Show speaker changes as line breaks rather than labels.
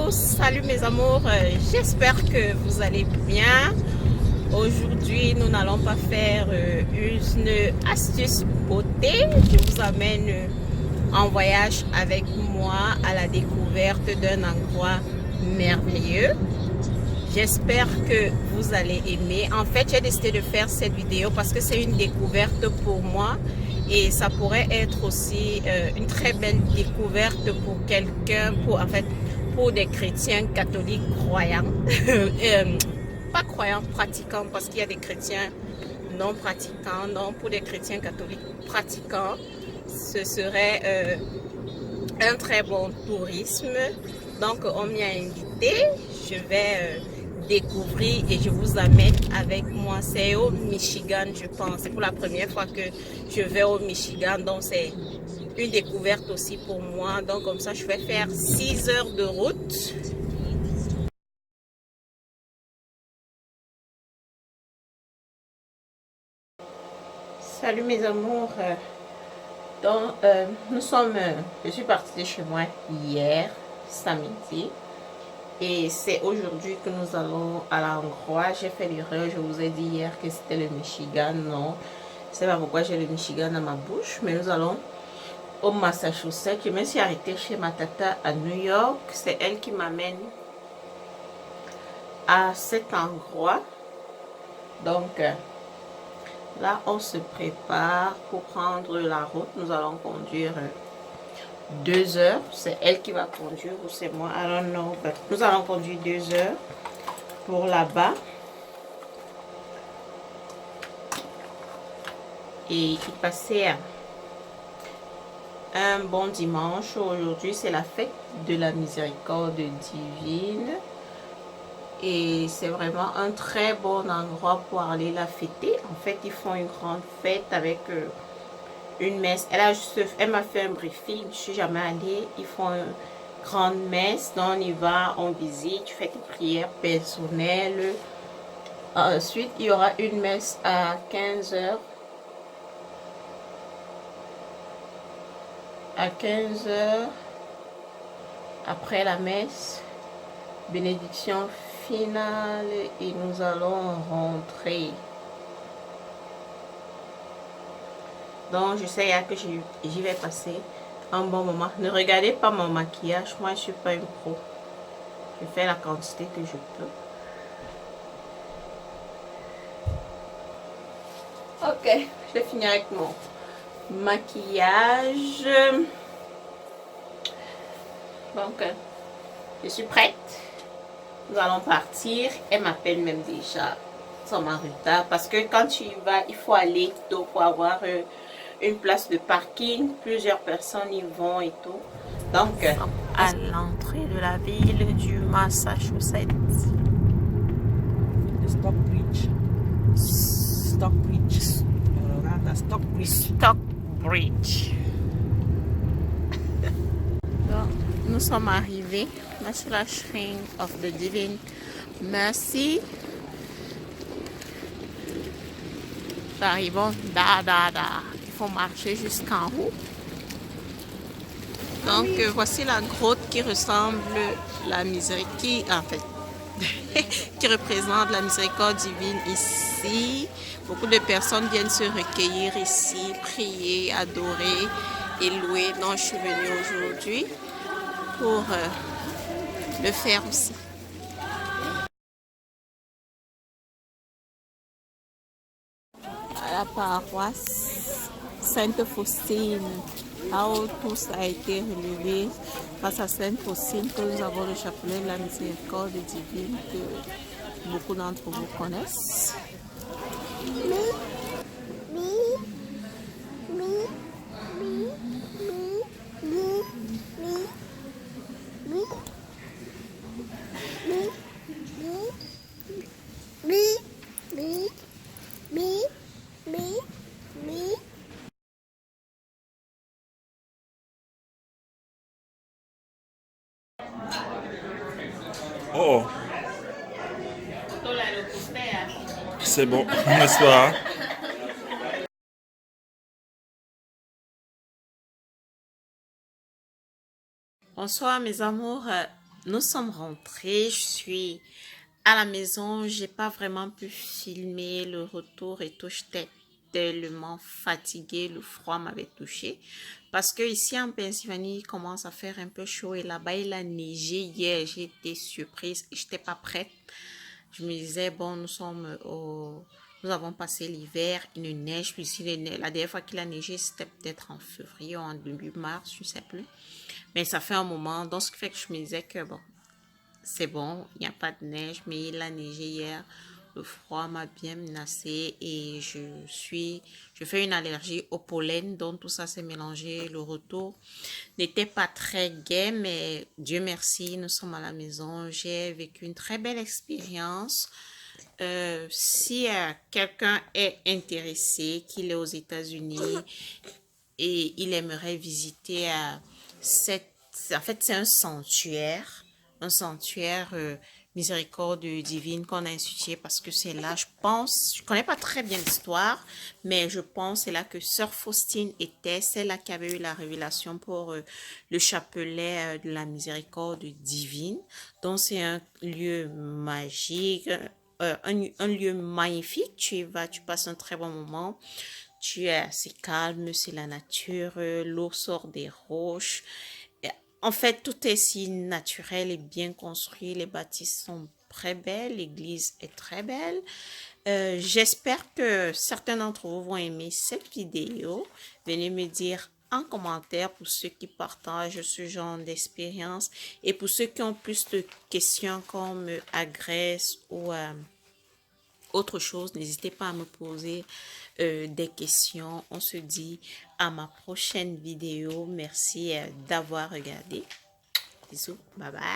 Hello, salut mes amours, j'espère que vous allez bien. Aujourd'hui, nous n'allons pas faire une astuce beauté. Je vous amène en voyage avec moi à la découverte d'un endroit merveilleux. J'espère que vous allez aimer. En fait, j'ai décidé de faire cette vidéo parce que c'est une découverte pour moi et ça pourrait être aussi une très belle découverte pour quelqu'un, pour des chrétiens catholiques croyants. Pas croyants, pratiquants, parce qu'il y a des chrétiens non pratiquants. Non, pour des chrétiens catholiques pratiquants, ce serait un très bon tourisme. Donc, on m'y a invité. Je vais découvrir et je vous amène avec moi. C'est au Michigan, je pense. C'est pour la première fois que je vais au Michigan. Donc, c'est une découverte aussi pour moi. Donc, comme ça, je vais faire 6 heures de route. Salut mes amours. Donc, je suis partie de chez moi hier, samedi. Et c'est aujourd'hui que nous allons à l'endroit. J'ai fait l'erreur, je vous ai dit hier que c'était le Michigan. Non, je sais pas pourquoi j'ai le Michigan dans ma bouche. Mais nous allons au Massachusetts. Je me suis arrêtée chez ma tata à New York. C'est elle qui m'amène à cet endroit. Donc, là, on se prépare pour prendre la route. Nous allons conduire 2 heures. C'est elle qui va conduire ou c'est moi, I don't know. But nous allons conduire 2 heures pour là-bas. Et y passer un bon dimanche. Aujourd'hui, c'est la fête de la miséricorde divine. Et c'est vraiment un très bon endroit pour aller la fêter. En fait, ils font une grande fête avec une messe. Elle m'a fait un briefing. Je suis jamais allée. Ils font une grande messe. Donc, on y va, on visite, tu fais tes prières personnelles. Ensuite, il y aura une messe à 15 heures. À 15 heures, après la messe, bénédiction finale et nous allons rentrer. Donc, je sais que j'y vais passer un bon moment. Ne regardez pas mon maquillage, moi je suis pas une pro. Je fais la quantité que je peux. Ok, je vais finir avec mon maquillage. Donc, je suis prête. Nous allons partir. Elle m'appelle même déjà sans en retard. Parce que quand tu y vas, il faut aller tôt pour avoir une place de parking. Plusieurs personnes y vont et tout. Donc, à l'entrée de la ville du Massachusetts.
Stockbridge. Stockbridge. Stockbridge.
Stockbridge. Donc, nous sommes arrivés. National Shrine of the Divine Mercy. Nous arrivons Il faut marcher jusqu'en haut. Donc, voici la grotte qui ressemble la miséricorde, en fait, qui représente la miséricorde divine ici. Beaucoup de personnes viennent se recueillir ici, prier, adorer et louer. Donc, je suis venue aujourd'hui pour le faire aussi. À la paroisse Sainte-Faustine, là où tout ça a été relevé grâce à Sainte-Faustine que nous avons le chapelet de la miséricorde divine que beaucoup d'entre vous connaissent.
Oh, c'est bon, n'est-ce pas?
Bonsoir mes amours. nous sommes rentrés. Je suis à la maison. J'ai pas vraiment pu filmer le retour et tout. J'étais tellement fatiguée. Le froid m'avait touchée. Parce que ici en Pennsylvanie, il commence à faire un peu chaud. Et là-bas, il a neigé hier. J'ai été surprise. Et j'étais pas prête. Je me disais, bon, nous avons passé l'hiver, il ne neige plus ici. La dernière fois qu'il a neigé, c'était peut-être en février ou en début mars, je ne sais plus. Mais ça fait un moment, donc ce qui fait que je me disais que bon, c'est bon, il n'y a pas de neige, mais il a neigé hier. Le froid m'a bien menacé et je fais une allergie au pollen, donc tout ça s'est mélangé. Le retour n'était pas très gai, mais Dieu merci, nous sommes à la maison. J'ai vécu une très belle expérience. Si quelqu'un est intéressé, qu'il est aux États-Unis et il aimerait visiter en fait, c'est un sanctuaire miséricorde divine qu'on a institué parce que c'est là, je pense, je connais pas très bien l'histoire, mais je pense c'est là que Sœur Faustine était, c'est là qu'il y avait eu la révélation pour le chapelet de la miséricorde divine. Donc c'est un lieu magique, un lieu magnifique. Tu y vas, tu passes un très bon moment. Tu es assez calme, c'est la nature, l'eau sort des roches. En fait, tout est si naturel et bien construit. Les bâtisses sont très belles, l'église est très belle. J'espère que certains d'entre vous vont aimer cette vidéo. Venez me dire en commentaire pour ceux qui partagent ce genre d'expérience et pour ceux qui ont plus de questions comme agresse ou autre chose, n'hésitez pas à me poser des questions. On se dit à ma prochaine vidéo. Merci d'avoir regardé. Bisous, bye bye.